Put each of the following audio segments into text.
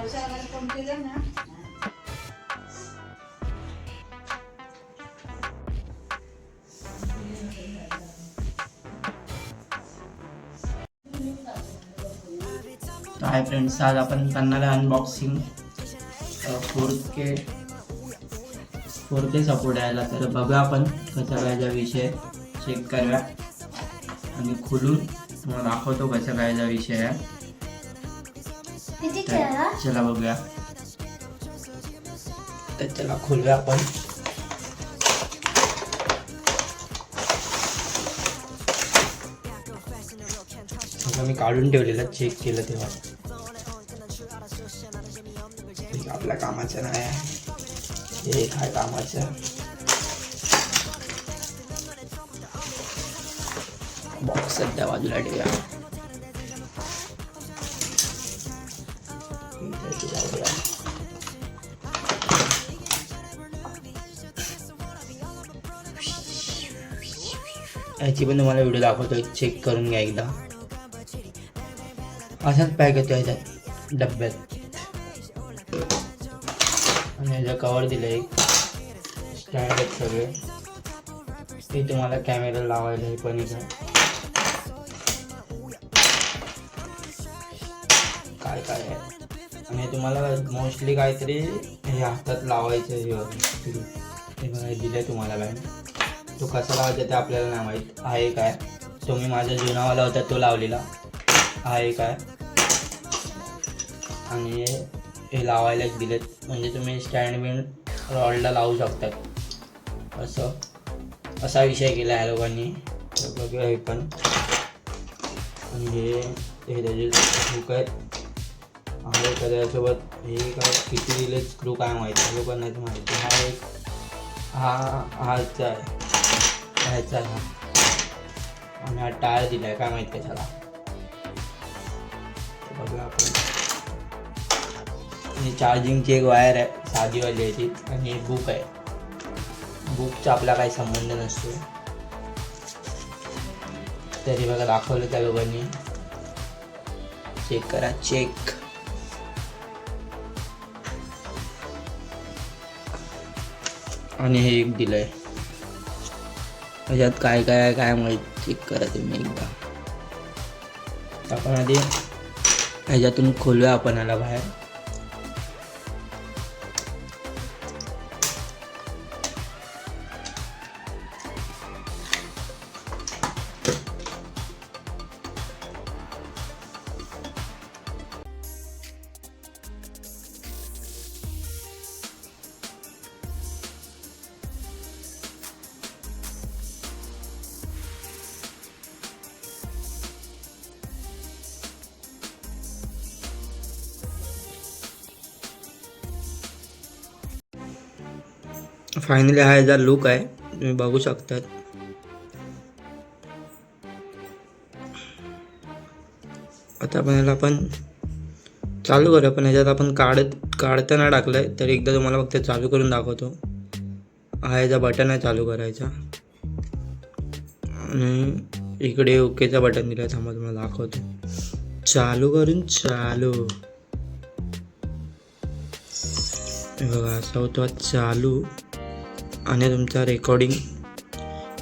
Hi friends, आज आपण करणार आहे अनबॉक्सिंग 4K सपोर्ट यायला. तर बघा आपण कसा करायचा विषय चेक करूया आणि खोलून तुम्हाला दाखवतो कसा करायचा विषय आहे. चला बघूया. तर चला खोलूया आपण. मी काढून ठेवलेलं, चेक केलं तेव्हा. आपल्या कामाचं नाही आहे हे, काय कामाचं. बॉक्स सध्या बाजूला ठेवूया. याची पण तुम्हाला व्हिडिओ दाखवतो, चेक करून घ्या एकदा. असाच पॅक येतो याच्यात डब्यात. आणि याचं कवर दिलं, एक स्टँड आहेत सगळे. ते तुम्हाला कॅमेरा लावायला हे पण इथं काय काय आहे. आणि तुम्हाला मोस्टली काहीतरी हे हातात लावायचं हे बघा, हे दिलं तुम्हाला बँड. तो कसा लावायचा ते आपल्याला नाही माहीत आहे काय. तो मी माझा जुनावाला होता तो लावलेला आहे काय. आणि हे लावायला दिलेत, म्हणजे तुम्ही स्टँड बिंड रॉडला लावू शकतात. असा विषय केला आहे लोकांनी. तर बघूया हे पण. आणि हे त्याचे हुक आहेत आहे का त्याच्यासोबत. हे काय किती दिले स्क्रू काय माहिती, लोकांना नाही माहिती. हा एक ह्याचा आहे हा. आणि हा टायर दिला आहे काय माहिती कशाला. बघूया आपण. आणि चार्जिंगची एक वायर आहे साधीवाली याची. आणि एक बुक आहे. बुकचा आपला काही संबंध नसतो, तरी बघा दाखवलं त्या लोकांनी. चेक करा, चेक. आणि हे एक दिलंय, त्याच्यात काय काय आहे काय माहिती. चेक करा तुम्ही एकदा. आपण आधी ह्याच्यातून खोलूया आपण याला बाहेर. फायनली हा याचा लुक आहे, तुम्ही बघू शकतात. आता आपण याला चालू करूया. पण ह्याच्यात आपण काढताना टाकलंय, तर एकदा तुम्हाला फक्त चालू करून दाखवतो. हा याचा बटन आहे चालू करायचा. आणि इकडे ओकेचा बटन दिला, थांबा तुम्हाला दाखवतो. चालू करून चालू बघा, असा होतो चालू. आणि तुमचा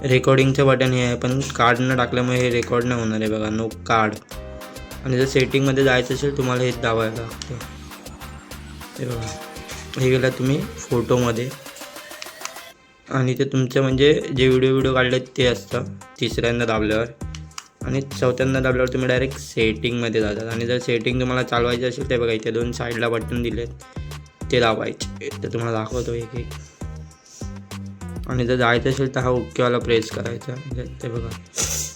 रेकॉर्डिंगचं बटन हे आहे, पण कार्ड न टाकल्यामुळे हे रेकॉर्ड नाही होणार आहे बघा, नो कार्ड. आणि जर सेटिंगमध्ये जायचं असेल तुम्हाला हे दाबायला लागतं. हे बघा, हे गेला तुम्ही फोटोमध्ये. आणि ते तुमचं म्हणजे जे व्हिडिओ काढले ते असतं तिसऱ्यांदा दाबल्यावर. आणि चौथ्यांदा दाबल्यावर तुम्ही डायरेक्ट सेटिंगमध्ये जातात. आणि जर सेटिंग तुम्हाला चालवायची असेल ते बघा, इथे 2 साईडला बटन दिलेत, ते दाबायचे. तर तुम्हाला दाखवतो एक एक. आणि जर जायचं असेल तर हा ओकेवाला प्रेस करायचा. ते बघा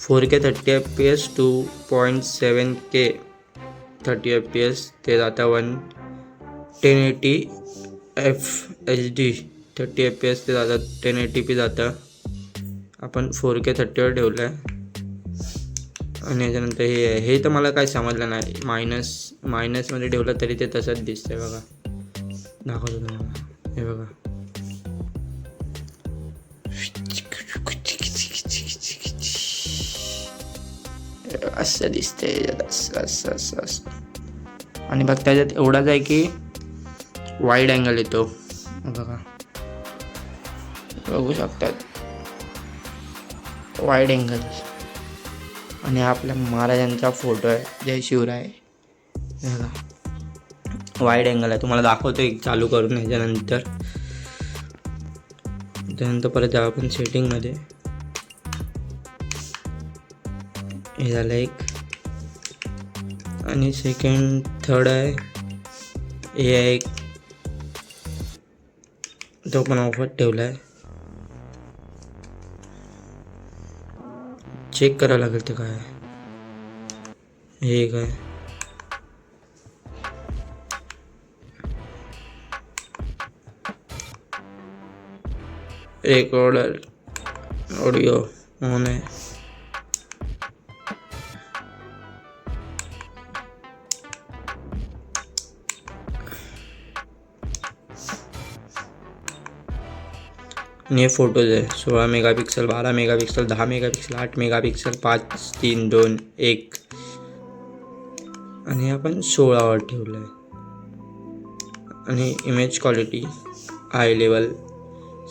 4K 30 FPS 2.7K 30 FPS ते जातं 1080 FHD 30 FPS ते जातं 1080p जातं. आपण 4K 30वर ठेवलं आहे. आणि याच्यानंतर हे तर मला काय समजलं नाही. मायनसमध्ये ठेवलं तरी ते तसंच दिसतंय बघा. दाखवतो तुम्हाला, हे बघा. असं दिसतंय, असं. आणि बघ त्याच्यात एवढाच आहे की वाईड अँगल येतो बघा, बघू शकतात वाईड अँगल. आणि हा आपल्या महाराजांचा फोटो आहे, जय शिवराय. बघा वाईड अँगल आहे, तुम्हाला दाखवतो एक चालू करून. त्यानंतर परत जाऊ आपण सेटिंगमध्ये. हे झालं एक. आणि सेकंड थर्ड आहे हे आहे एक, तो पण ऑफर ठेवला आहे. चेक करावं लागेल ते काय आहे. हे काय रेकॉर्डर ऑडिओ ऑन आहे. आणि हे फोटोज आहे 16 मेगापिक्सल, 12 मेगापिक्सल, 10 मेगापिक्सल, 8 मेगापिक्सल, 5, 3, 2, 1. आणि आपण 16वर ठेवलं आहे. आणि image quality high level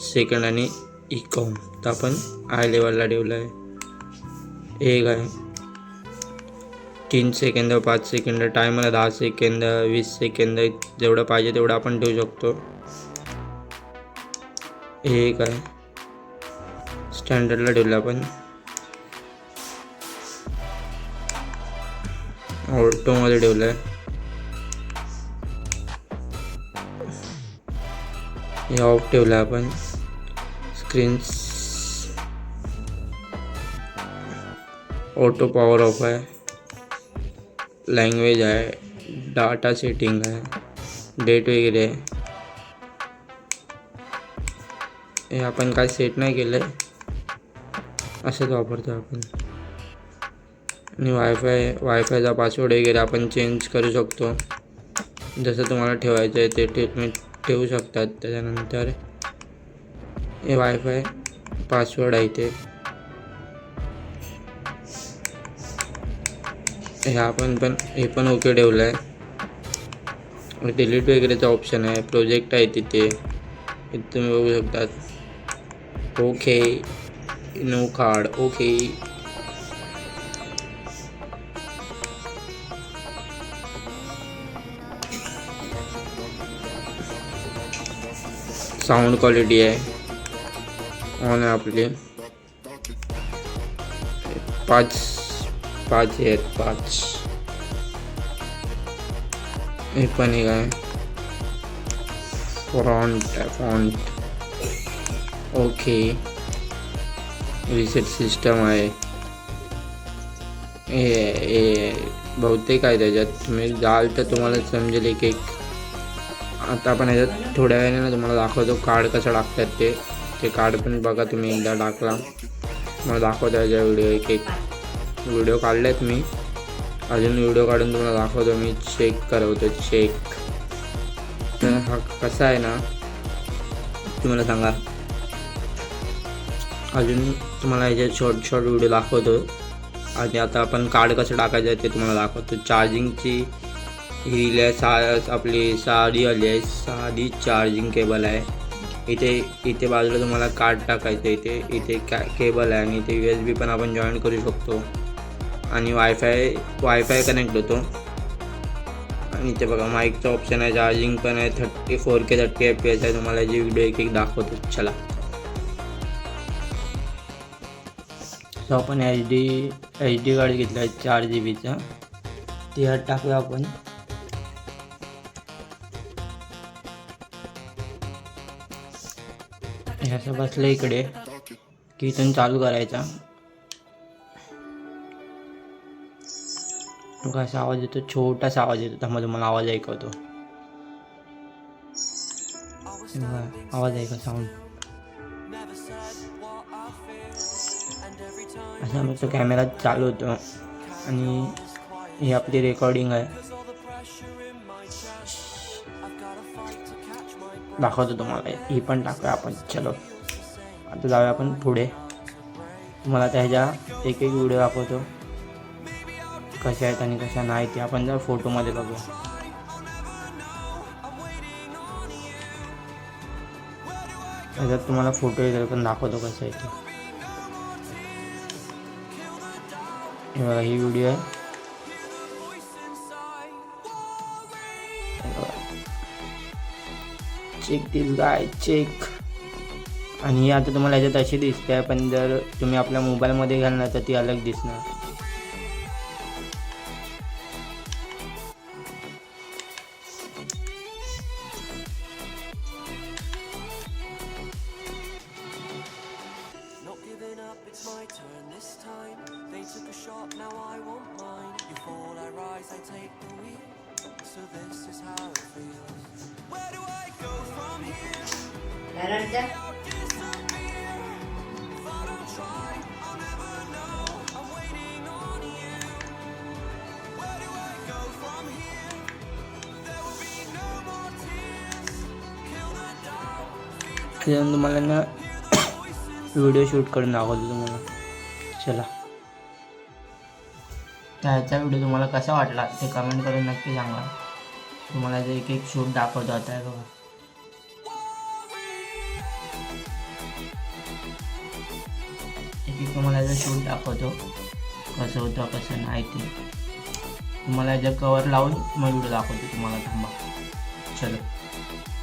second आणि इकॉम तर आपण हाय लेवलला ठेवलं आहे. एक आहे 3 second, 5 second, timer 10 second, 20 second, जेवढं पाहिजे तेवढं आपण ठेवू शकतो. हे एक आहे स्टँडर्डला ठेवलं आपण. ऑटोमध्ये ठेवलं आहे. हे ऑफ ठेवलं आहे आपण. स्क्रीन ऑटो पॉवर ऑफ आहे. लँग्वेज आहे, डाटा सेटिंग आहे, डेट वगैरे आहे. हे आपण काय सेट नाही केलं आहे, असंच वापरतो आपण. आणि वायफायचा पासवर्ड वगैरे आपण चेंज करू शकतो, जसं तुम्हाला ठेवायचं आहे ते तुम्ही ठेवू शकतात. त्याच्यानंतर हे वायफाय पासवर्ड आहे ते. हे पण ओके ठेवलं आहे. डिलीट वगैरेचा ऑप्शन आहे, प्रोजेक्ट आहे तिथे तुम्ही बघू शकतात. Okay, no card, okay. Sound quality आहे ऑन आहे आपली. 5 आहेत 5. हे पण एक आहे फॉन्ट ओके. रिसेट सिस्टम आहे. हे बहुतेक आहे त्याच्यात, तुम्ही जाल तर तुम्हाला समजेल एक एक. आता आपण ह्याच्यात थोड्या वेळाने ना तुम्हाला दाखवतो कार्ड कसं टाकतात ते कार्ड पण बघा तुम्ही एकदा टाकला मला दाखवतो. ह्याच्या एक एक व्हिडिओ काढलेत मी, अजून व्हिडिओ काढून तुम्हाला दाखवतो. मी चेक करवतो तर हा कसा आहे ना तुम्हाला सांगा. अजून तुम्हाला याच्यात शॉर्ट व्हिडिओ दाखवतो. आणि आता आपण कार्ड कसं टाकायचं आहे ते तुम्हाला दाखवतो. चार्जिंगची ही आपली साधी आली आहे, साधी चार्जिंग केबल आहे. इथे बाजूला तुम्हाला कार्ड टाकायचं आहे. इथे केबल आहे आणि इथे USB पण आपण जॉईन करू शकतो. आणि वायफाय कनेक्ट होतो. आणि इथे बघा माईकचं ऑप्शन आहे, चार्जिंग पण आहे, 4K 30 FPS आहे. तुम्हाला याची व्हिडिओ एक दाखवतो. चला तो आपण HD कार्ड घेतला आहे 4 GB ते ह्यात टाकूया आपण. हे असं बसलं इकडे की इथून चालू करायचा. कसा आवाज येतो, छोटासा आवाज येतो. त्यामध्ये मला आवाज ऐकवतो. आवाज ऐका, साऊंड असा मग तो कॅमेरा चालू होतो. आणि ही आपली रेकॉर्डिंग आहे, दाखवतो तुम्हाला. ही पण टाकूया आपण. चलो आता जाऊया आपण पुढे. तुम्हाला त्याच्या एक व्हिडिओ दाखवतो कशा आहेत आणि कशा नाही ते आपण जर फोटोमध्ये बघूया. याच्यात तुम्हाला फोटो वगैरे पण दाखवतो कसं आहे ते. हे बघा ही व्हिडिओ आहे. Check this guy check. आणि आता तुम्हाला याच्यात अशी दिसते, पण जर तुम्ही आपल्या मोबाईलमध्ये घाल ना तर ती अलग दिसणार. तुम्हाला ना व्हिडिओ शूट करून दाखवतो तुम्हाला. चला, त्याचा व्हिडिओ तुम्हाला कसा वाटला ते कमेंट करून नक्की सांगा. तुम्हाला जे एक एक शूट दाखवतो आता बघा. एक एक तुम्हाला याचा शूट दाखवतो कसं होतं कसं नाही ते. तुम्हाला याचा कवर लावून मग व्हिडिओ दाखवतो तुम्हाला. थांबा. चलो.